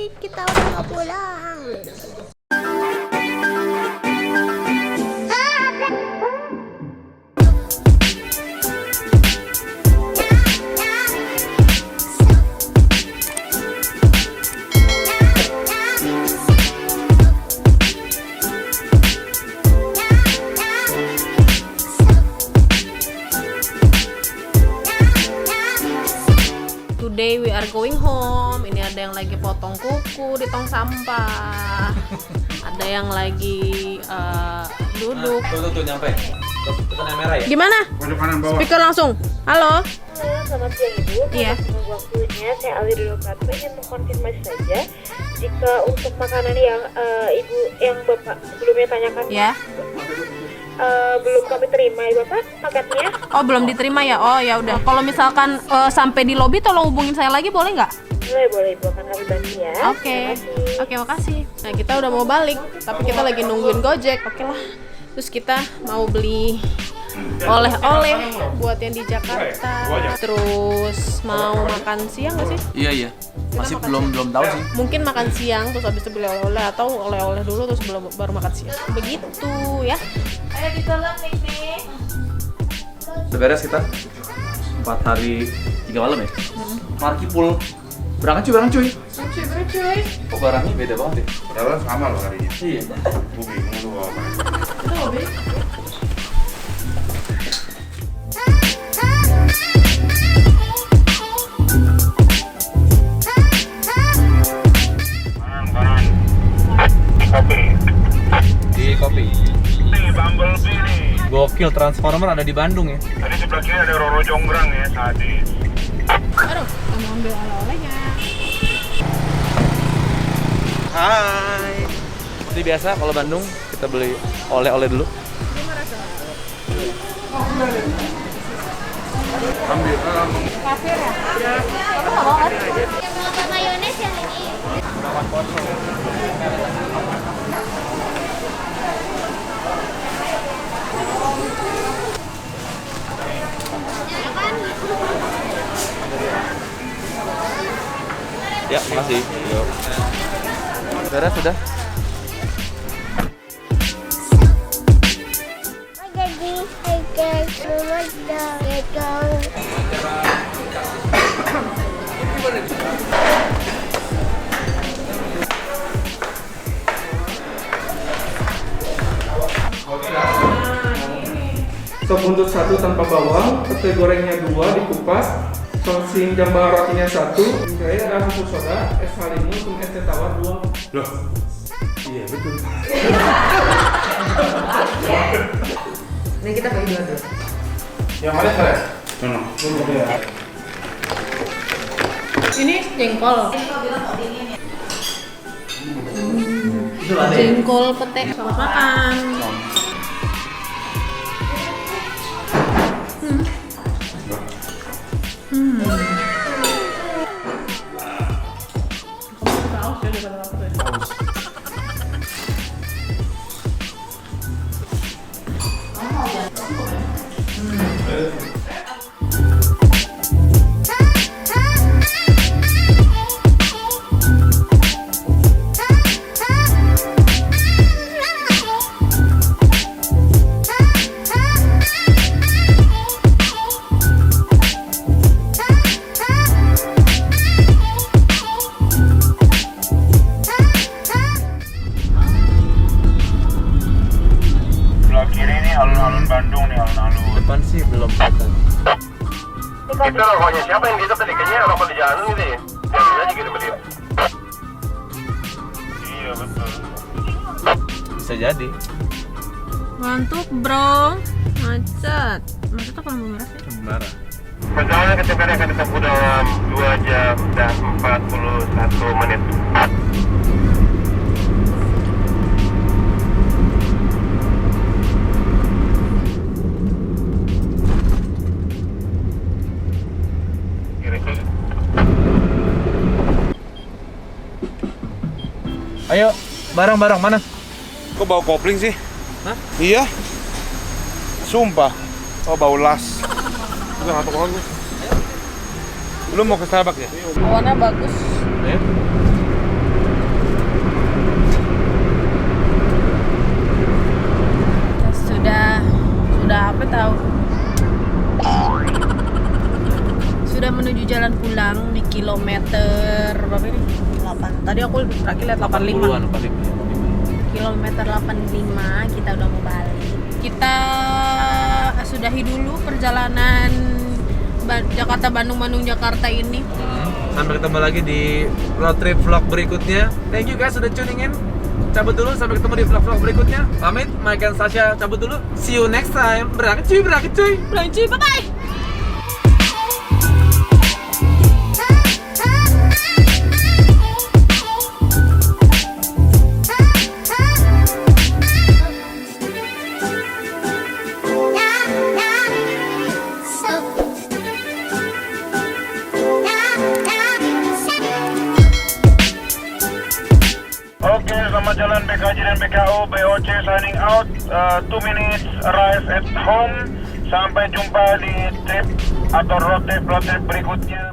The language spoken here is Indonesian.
kita udah mau pulang. Today we are going home. Ini ada yang lagi potong kuku di tong sampah. Ada yang lagi duduk. Tuh nyampe. Tekan yang merah ya? Gimana? Speaker langsung. Halo. Halo, selamat siang Ibu. Iya. Menunggu waktunya, saya Ali Dulokatma ingin mengkonfirmasi saja jika untuk makanan yang Ibu yang Bapak sebelumnya tanyakan Ya. belum kami terima ya Bapak paketnya. Oh, belum diterima ya? Oh, ya udah. Kalau misalkan sampai di lobi tolong hubungin saya lagi boleh nggak? Boleh Ibu, akan kami bantu ya. Oke. Terima kasih. Oke, makasih. Nah, kita udah mau balik, tapi kita lagi nungguin Gojek. Oke lah. Terus kita mau beli oleh-oleh buat yang di Jakarta. Terus mau makan siang nggak sih? Iya. Masih makan belum tahu sih. Mungkin makan siang terus habis itu beli oleh-oleh atau oleh-oleh dulu terus baru makan siang. Begitu ya. Ayo kita nih. Udah beres kita. 4 hari 3 malam ya. Marki full. Berangkat cuy. Cuy. Kok barangnya beda banget ya? Padahal sama loh harinya. Iya. Gue bingung lu bawa mana. Itu hobi. Kanan. Kopi. Di kopi. Nih Bumblebee nih. Gokil, Transformer ada di Bandung ya. Tadi sebelah kiri ada Roro Jonggrang ya tadi. Aduh, kita mau ambil oleh-olehnya. Hai. Seperti biasa kalau Bandung kita beli oleh-oleh dulu. Ambil. Kafir ya? Iya. Kamu nggak mau kan? Yang mau ke mayones yang ini. Ya, makasih. Yuk. Beres sudah. Jadi, guys, mama dong. Sop buntut 1 tanpa bawang, pete gorengnya 2 dikupas, sosing jambal rotinya 1, saya ada bubur soda, es halimu, es teh tawar 2. Loh. Iya betul. Ini kita bagi dua tuh. Yang mana kalian? Nono. Ini jengkol. Jengkol pete. Selamat makan. Sebelah kiri nih alun-alun Bandung nih alun-alun. Depan sih belum kelihatan. Itu rokoknya siapa yang gitu tadi? Kayaknya rokok di jalan gitu ya. Jangan aja gitu beli. Iya betul. Bisa jadi. Ngantuk, bro. Macet. Macet apa lampu merah sih? Marah. Perjalanan ke TPD akan ditempuh dalam 2 jam dan 41 menit. Ayo, barang-barang mana? Kok bau kopling sih? Hah? Iya. Sumpah. Oh bau las. Udah ngantuk banget gue. Lu mau ke Starbucks ya? Warna bagus. Ayo. Tadi aku terakhir lihat 85. 80-an, 85. Kilometer 85 kita udah mau balik. Kita sudahi dulu perjalanan Jakarta Bandung Jakarta ini. Sampai ketemu lagi di road trip vlog berikutnya. Thank you guys sudah tuning in. Cabut dulu, sampai ketemu di vlog berikutnya. Pamit, Mike and Sasha cabut dulu. See you next time. Berangkat cuy. Berangkat cuy, bye bye. Oke, selamat jalan BKJ dan BKO, BOC signing out. 2 minutes arrive at home. Sampai jumpa di trip atau road trip berikutnya.